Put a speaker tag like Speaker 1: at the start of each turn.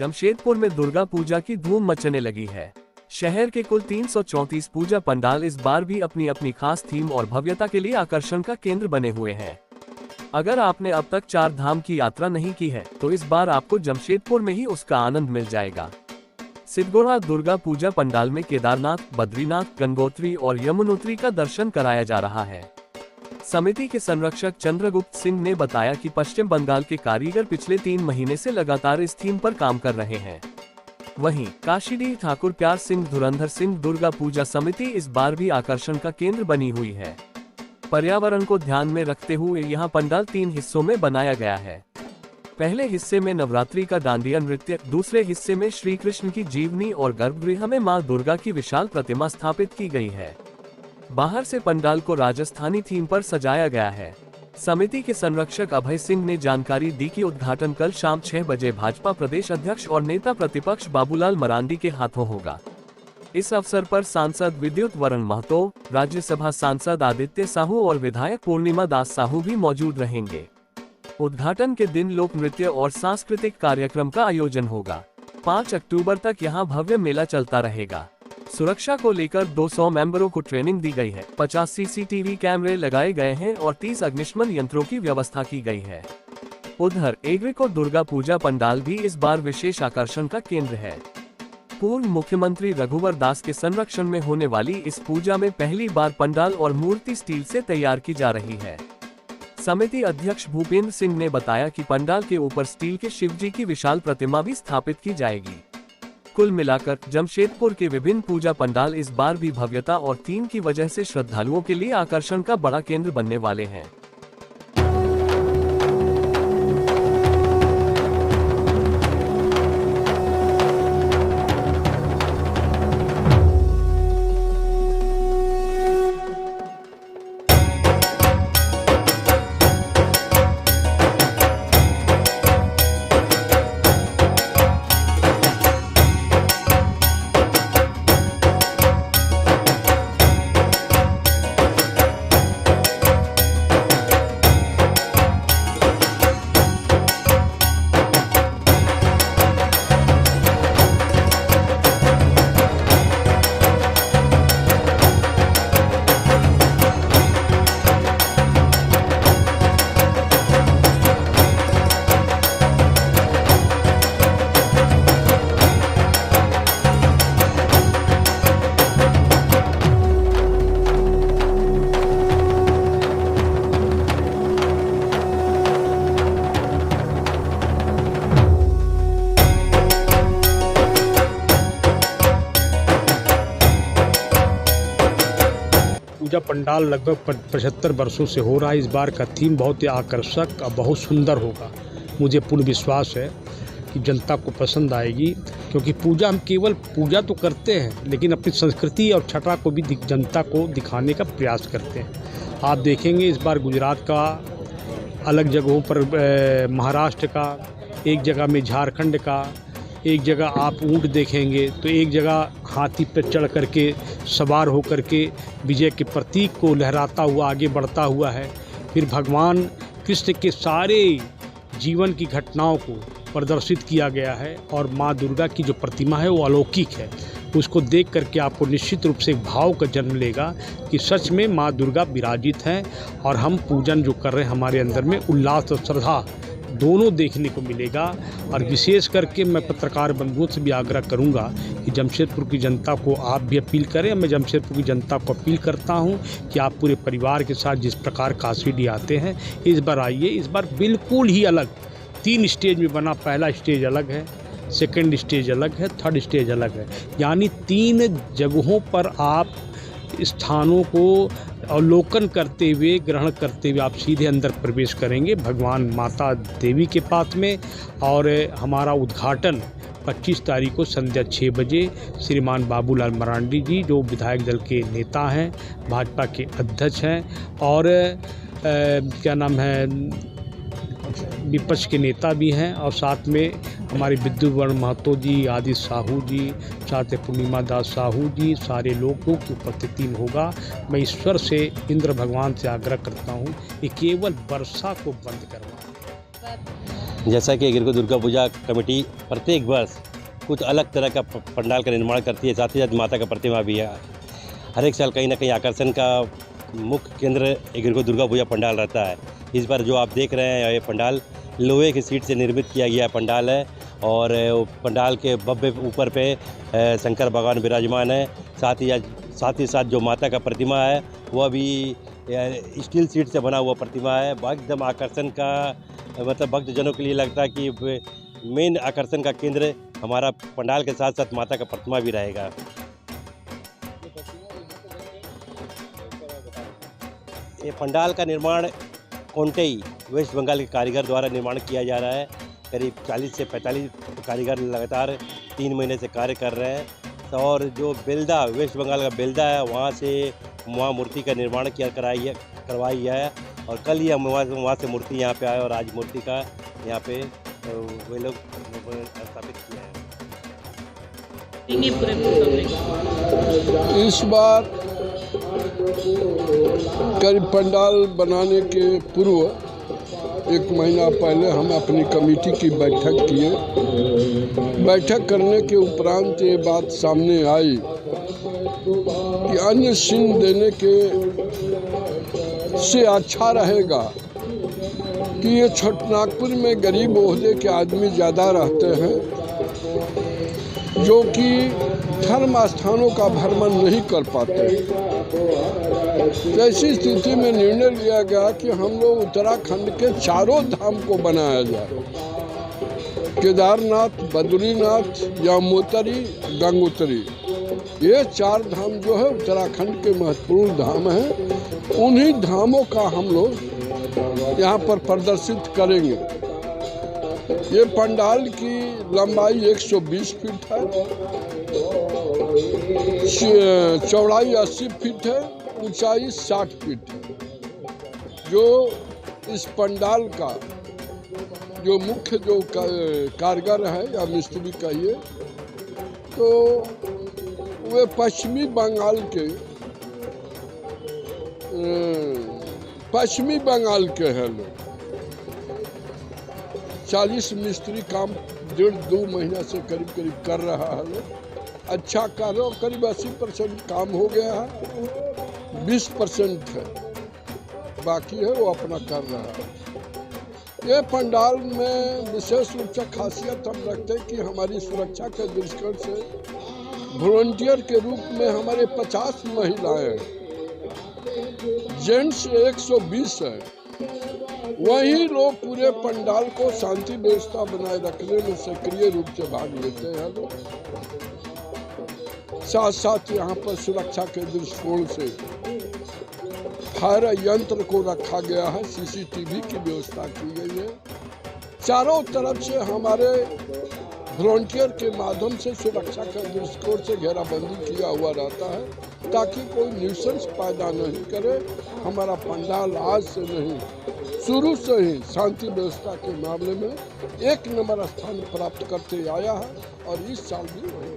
Speaker 1: जमशेदपुर में दुर्गा पूजा की धूम मचने लगी है। शहर के कुल 334 पूजा पंडाल इस बार भी अपनी अपनी खास थीम और भव्यता के लिए आकर्षण का केंद्र बने हुए हैं। अगर आपने अब तक 4 धाम की यात्रा नहीं की है तो इस बार आपको जमशेदपुर में ही उसका आनंद मिल जाएगा। सिद्धगोड़ा दुर्गा पूजा पंडाल में केदारनाथ, बद्रीनाथ, गंगोत्री और यमुनोत्री का दर्शन कराया जा रहा है। समिति के संरक्षक चंद्रगुप्त सिंह ने बताया कि पश्चिम बंगाल के कारीगर पिछले 3 महीने से लगातार इस थीम पर काम कर रहे हैं। वहीं काशीडीह ठाकुर प्यार सिंह धुरंधर सिंह दुर्गा पूजा समिति इस बार भी आकर्षण का केंद्र बनी हुई है। पर्यावरण को ध्यान में रखते हुए यहां पंडाल 3 हिस्सों में बनाया गया है। पहले हिस्से में नवरात्रि का डांडिया नृत्य, दूसरे हिस्से में श्री कृष्ण की जीवनी और गर्भगृह में मां दुर्गा की विशाल प्रतिमा स्थापित की गई है। बाहर से पंडाल को राजस्थानी थीम पर सजाया गया है। समिति के संरक्षक अभय सिंह ने जानकारी दी कि उद्घाटन कल शाम 6 बजे भाजपा प्रदेश अध्यक्ष और नेता प्रतिपक्ष बाबूलाल मरांडी के हाथों होगा। इस अवसर पर सांसद विद्युत वरण महतो, राज्यसभा सांसद आदित्य साहू और विधायक पूर्णिमा दास साहू भी मौजूद रहेंगे। उद्घाटन के दिन लोक नृत्य और सांस्कृतिक कार्यक्रम का आयोजन होगा। 5 अक्टूबर तक यहां भव्य मेला चलता रहेगा। सुरक्षा को लेकर 200 मेंबरों को ट्रेनिंग दी गई है। 50 सीसीटीवी कैमरे लगाए गए हैं और 30 अग्निशमन यंत्रों की व्यवस्था की गई है। उधर एग्रीको दुर्गा पूजा पंडाल भी इस बार विशेष आकर्षण का केंद्र है। पूर्व मुख्यमंत्री रघुवर दास के संरक्षण में होने वाली इस पूजा में पहली बार पंडाल और मूर्ति स्टील से तैयार की जा रही है। समिति अध्यक्ष भूपेंद्र सिंह ने बताया कि पंडाल के ऊपर स्टील के शिवजी की विशाल प्रतिमा भी स्थापित की जाएगी। कुल मिलाकर जमशेदपुर के विभिन्न पूजा पंडाल इस बार भी भव्यता और थीम की वजह से श्रद्धालुओं के लिए आकर्षण का बड़ा केंद्र बनने वाले हैं।
Speaker 2: पूजा पंडाल लगभग 75 वर्षों से हो रहा है। इस बार का थीम बहुत ही आकर्षक और बहुत सुंदर होगा। मुझे पूर्ण विश्वास है कि जनता को पसंद आएगी, क्योंकि पूजा हम केवल पूजा तो करते हैं लेकिन अपनी संस्कृति और छटा को भी जनता को दिखाने का प्रयास करते हैं। आप देखेंगे इस बार गुजरात का अलग जगहों पर, महाराष्ट्र का, एक जगह में झारखंड का, एक जगह आप ऊँट देखेंगे तो एक जगह हाथी पर चढ़ करके सवार होकर के विजय के प्रतीक को लहराता हुआ आगे बढ़ता हुआ है। फिर भगवान कृष्ण के सारे जीवन की घटनाओं को प्रदर्शित किया गया है और माँ दुर्गा की जो प्रतिमा है वो अलौकिक है। उसको देख करके आपको निश्चित रूप से एक भाव का जन्म लेगा कि सच में माँ दुर्गा विराजित हैं और हम पूजन जो कर रहे हैं हमारे अंदर में उल्लास और श्रद्धा दोनों देखने को मिलेगा। और विशेष करके मैं पत्रकार बंधुओं से भी आग्रह करूंगा कि जमशेदपुर की जनता को आप भी अपील करें। मैं जमशेदपुर की जनता को अपील करता हूं कि आप पूरे परिवार के साथ जिस प्रकार काशीडीह आते हैं इस बार आइए। इस बार बिल्कुल ही अलग 3 स्टेज में बना। पहला स्टेज अलग है, सेकेंड स्टेज अलग है, थर्ड स्टेज अलग है। यानी 3 जगहों पर आप स्थानों को अवलोकन करते हुए, ग्रहण करते हुए आप सीधे अंदर प्रवेश करेंगे भगवान माता देवी के पास में। और हमारा उद्घाटन 25 तारीख को संध्या 6 बजे श्रीमान बाबूलाल मरांडी जी, जो विधायक दल के नेता हैं, भाजपा के अध्यक्ष हैं और क्या नाम है, विपक्ष के नेता भी हैं, और साथ में हमारे विद्युत वर्ण महतो जी, आदि साहू जी, साथ में पूर्णिमा दास साहू जी, सारे लोगों की उपस्थिति होगा। मैं ईश्वर से, इंद्र भगवान से आग्रह करता हूं कि केवल वर्षा को बंद करवाएं।
Speaker 3: जैसा कि गिरको दुर्गा पूजा कमेटी प्रत्येक वर्ष कुछ अलग तरह का पंडाल का निर्माण करती है, साथ ही साथ माता का प्रतिमा भी है। हर एक साल कहीं ना कहीं आकर्षण का मुख्य केंद्र गिरको दुर्गा पूजा पंडाल रहता है। इस बार जो आप देख रहे हैं ये पंडाल लोहे की सीट से निर्मित किया गया पंडाल है और पंडाल के भव्य ऊपर पे शंकर भगवान विराजमान है। साथ ही साथ जो माता का प्रतिमा है वह भी स्टील सीट से बना हुआ प्रतिमा है। एकदम आकर्षण का मतलब भक्तजनों के लिए लगता है कि मेन आकर्षण का केंद्र हमारा पंडाल के साथ साथ माता का प्रतिमा भी रहेगा। ये पंडाल का निर्माण कोंटई वेस्ट बंगाल के कारीगर द्वारा निर्माण किया जा रहा है। करीब 40 से 45 कारीगर लगातार 3 महीने से कार्य कर रहे हैं और जो बेल्दा वेस्ट बंगाल का बेल्दा है वहाँ से मूर्ति का निर्माण करवाई गया है और कल ही हम वहाँ से मूर्ति यहाँ पे आए और आज मूर्ति का यहाँ पे वे लोग स्थापित किया है।
Speaker 4: इस बार करीब पंडाल बनाने के पूर्व 1 महीना पहले हम अपनी कमेटी की बैठक किए। बैठक करने के उपरांत ये बात सामने आई कि अन्य चिन्ह देने के से अच्छा रहेगा कि ये छोटनागपुर में गरीब ओहदे के आदमी ज़्यादा रहते हैं जो कि धर्म स्थानों का भ्रमण नहीं कर पाते। ऐसी स्थिति में निर्णय लिया गया कि हम लोग उत्तराखंड के चारों धाम को बनाया जाए, केदारनाथ, बद्रीनाथ, यमुनोत्री, गंगोत्री। ये 4 धाम जो है उत्तराखंड के महत्वपूर्ण धाम हैं। उन्हीं धामों का हम लोग यहाँ पर प्रदर्शित करेंगे। ये पंडाल की लंबाई 120 फीट है, चौड़ाई 80 फीट है, ऊंचाई 60 फीट है। जो इस पंडाल का जो मुख्य जो कारीगर है या मिस्त्री कहिए तो वे पश्चिमी बंगाल के हैं लोग। 40 मिस्त्री काम 1.5-2 महीना से करीब कर रहा है लोग। अच्छा कार्य करीब 80% काम हो गया है, 20% है बाकी है वो अपना कर रहा है। ये पंडाल में विशेष रूप से खासियत हम रखते हैं कि हमारी सुरक्षा के दृष्टिकोण से वॉलंटियर के रूप में हमारे 50 महिलाएं हैं, जेंट्स 120 है। वही लोग पूरे पंडाल को शांति व्यवस्था बनाए रखने में सक्रिय रूप से भाग लेते हैं लोग। साथ साथ यहाँ पर सुरक्षा के दृष्टिकोण से फायर यंत्र को रखा गया है, CCTV की व्यवस्था की गई है। चारों तरफ से हमारे वॉलंटियर के माध्यम से सुरक्षा के दृष्टिकोण से घेराबंदी किया हुआ रहता है ताकि कोई न्यूसेंस पैदा नहीं करे। हमारा पंडाल आज से नहीं शुरू से ही शांति व्यवस्था के मामले में 1 नंबर स्थान प्राप्त करते आया है और इस साल भी वही